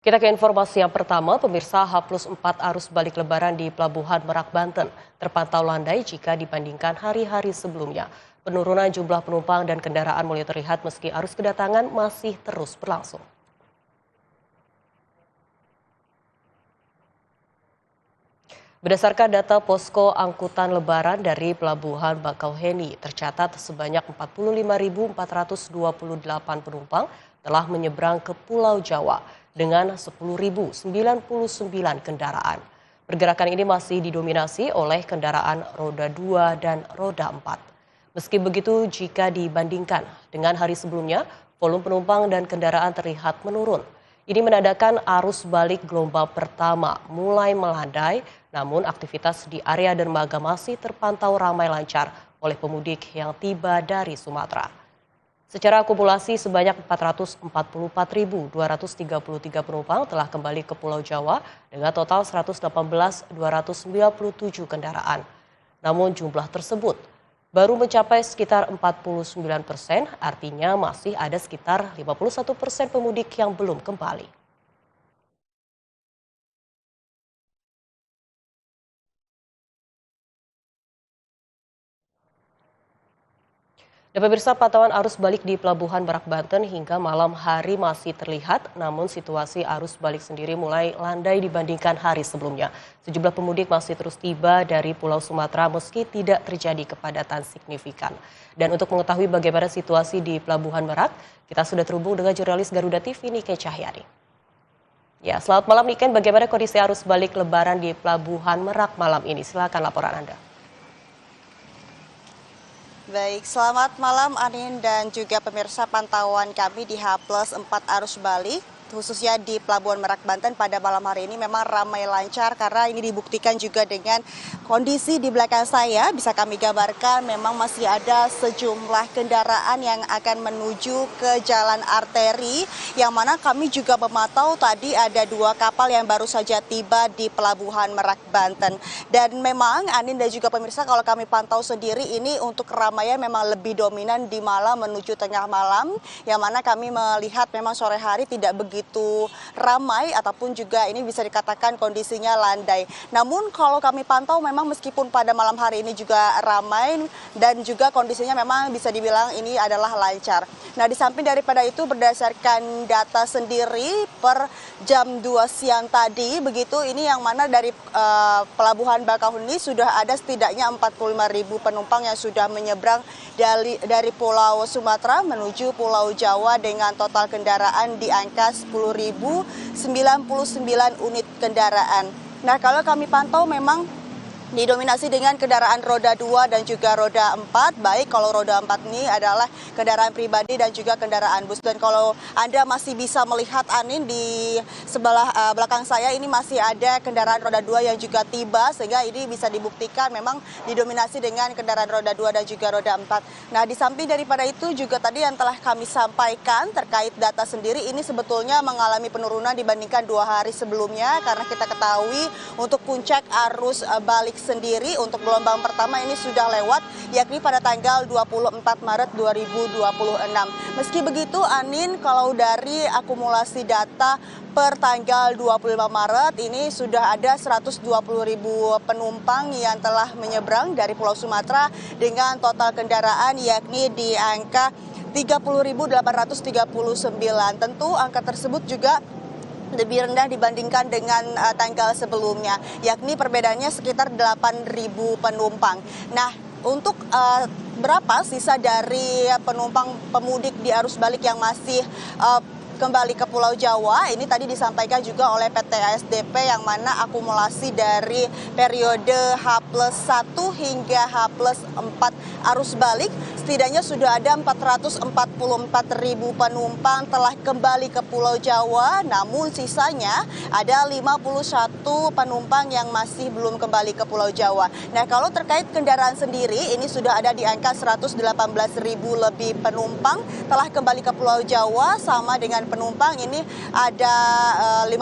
Kita ke informasi yang pertama, pemirsa H+4 arus balik lebaran di Pelabuhan Merak, Banten terpantau landai jika dibandingkan hari-hari sebelumnya. Penurunan jumlah penumpang dan kendaraan mulai terlihat meski arus kedatangan masih terus berlangsung. Berdasarkan data posko angkutan lebaran dari Pelabuhan Bakauheni, tercatat sebanyak 45.428 penumpang telah menyeberang ke Pulau Jawa dengan 10.099 kendaraan. Pergerakan ini masih didominasi oleh kendaraan roda 2 dan roda 4. Meski begitu, jika dibandingkan dengan hari sebelumnya, volume penumpang dan kendaraan terlihat menurun. Ini menandakan arus balik gelombang pertama mulai melandai, namun aktivitas di area dermaga masih terpantau ramai lancar oleh pemudik yang tiba dari Sumatera. Secara akumulasi sebanyak 444.233 penumpang telah kembali ke Pulau Jawa dengan total 118.297 kendaraan. Namun jumlah tersebut baru mencapai sekitar 49%, artinya masih ada sekitar 51% pemudik yang belum kembali. Dan pemirsa, pantauan arus balik di Pelabuhan Merak, Banten hingga malam hari masih terlihat, namun situasi arus balik sendiri mulai landai dibandingkan hari sebelumnya. Sejumlah pemudik masih terus tiba dari Pulau Sumatera meski tidak terjadi kepadatan signifikan. Dan untuk mengetahui bagaimana situasi di Pelabuhan Merak, kita sudah terhubung dengan jurnalis Garuda TV Nike Cahyani. Ya, selamat malam Niken, bagaimana kondisi arus balik lebaran di Pelabuhan Merak malam ini? Silakan laporan Anda. Baik, selamat malam Anin dan juga pemirsa. Pantauan kami di H+4 arus balik khususnya di Pelabuhan Merak, Banten pada malam hari ini memang ramai lancar karena ini dibuktikan juga dengan kondisi di belakang saya. Bisa kami gambarkan memang masih ada sejumlah kendaraan yang akan menuju ke jalan arteri, yang mana kami juga memantau tadi ada 2 kapal yang baru saja tiba di Pelabuhan Merak, Banten. Dan memang Anin dan juga pemirsa, kalau kami pantau sendiri ini untuk keramaian memang lebih dominan di malam menuju tengah malam, yang mana kami melihat memang sore hari tidak begitu ramai ataupun juga ini bisa dikatakan kondisinya landai. Namun kalau kami pantau memang meskipun pada malam hari ini juga ramai dan juga kondisinya memang bisa dibilang ini adalah lancar. Nah, di samping daripada itu berdasarkan data sendiri per jam 2 siang tadi begitu, ini yang mana dari Pelabuhan Bakauheni sudah ada setidaknya 45.000 penumpang yang sudah menyeberang dari Pulau Sumatera menuju Pulau Jawa dengan total kendaraan di angka 10.099 unit kendaraan. Nah, kalau kami pantau memang didominasi dengan kendaraan roda 2 dan juga roda 4, baik kalau roda 4 ini adalah kendaraan pribadi dan juga kendaraan bus. Dan kalau Anda masih bisa melihat Anin di sebelah belakang saya ini masih ada kendaraan roda 2 yang juga tiba, sehingga ini bisa dibuktikan memang didominasi dengan kendaraan roda 2 dan juga roda 4. Nah, di samping daripada itu juga tadi yang telah kami sampaikan terkait data sendiri ini sebetulnya mengalami penurunan dibandingkan 2 hari sebelumnya, karena kita ketahui untuk puncak arus balik sendiri untuk gelombang pertama ini sudah lewat, yakni pada tanggal 24 Maret 2026. Meski begitu Anin, kalau dari akumulasi data per tanggal 25 Maret ini sudah ada 120.000 penumpang yang telah menyeberang dari Pulau Sumatera dengan total kendaraan yakni di angka 30.839. Tentu angka tersebut juga lebih rendah dibandingkan dengan tanggal sebelumnya, yakni perbedaannya sekitar 8.000 penumpang. Nah, untuk berapa sisa dari penumpang pemudik di arus balik yang masih kembali ke Pulau Jawa, ini tadi disampaikan juga oleh PT ASDP, yang mana akumulasi dari periode H+1 hingga H+4 arus balik setidaknya sudah ada 444.000 penumpang telah kembali ke Pulau Jawa, namun sisanya ada 51 penumpang yang masih belum kembali ke Pulau Jawa. Nah, kalau terkait kendaraan sendiri ini sudah ada di angka 118.000 lebih penumpang telah kembali ke Pulau Jawa, sama dengan penumpang ini ada 51%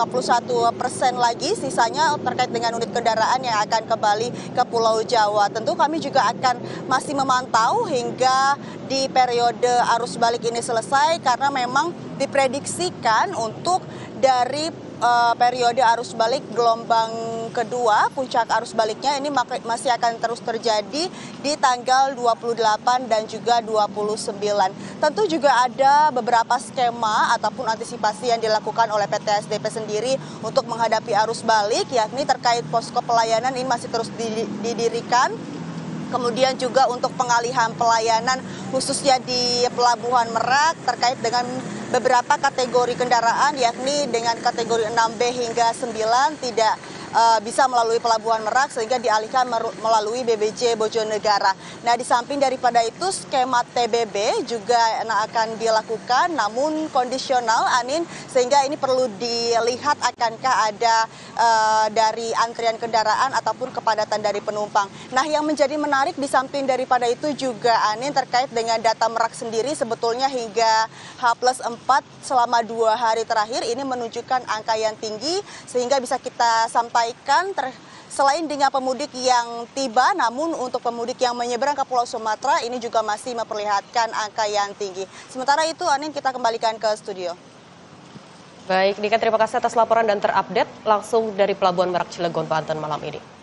lagi sisanya terkait dengan unit kendaraan yang akan kembali ke Pulau Jawa. Tentu kami juga akan masih memantau hingga di periode arus balik ini selesai, karena memang diprediksikan untuk dari periode arus balik gelombang kedua, puncak arus baliknya ini masih akan terus terjadi di tanggal 28 dan juga 29. Tentu juga ada beberapa skema ataupun antisipasi yang dilakukan oleh PT SDP sendiri untuk menghadapi arus balik, yakni terkait posko pelayanan ini masih terus didirikan. Kemudian juga untuk pengalihan pelayanan khususnya di Pelabuhan Merak terkait dengan beberapa kategori kendaraan, yakni dengan kategori 6B hingga 9 tidak bisa melalui Pelabuhan Merak sehingga dialihkan melalui BBJ Bojonegara. Nah, di samping daripada itu skema TBB juga akan dilakukan namun kondisional, Anin, sehingga ini perlu dilihat akankah ada dari antrian kendaraan ataupun kepadatan dari penumpang. Nah, yang menjadi menarik di samping daripada itu juga, Anin, terkait dengan data Merak sendiri sebetulnya hingga H+4 selama 2 hari terakhir ini menunjukkan angka yang tinggi sehingga bisa kita sampaikan selain dengan pemudik yang tiba, namun untuk pemudik yang menyeberang ke Pulau Sumatera ini juga masih memperlihatkan angka yang tinggi. Sementara itu, Anin, kita kembalikan ke studio. Baik, Dika, terima kasih atas laporan dan terupdate langsung dari Pelabuhan Merak Cilegon, Banten malam ini.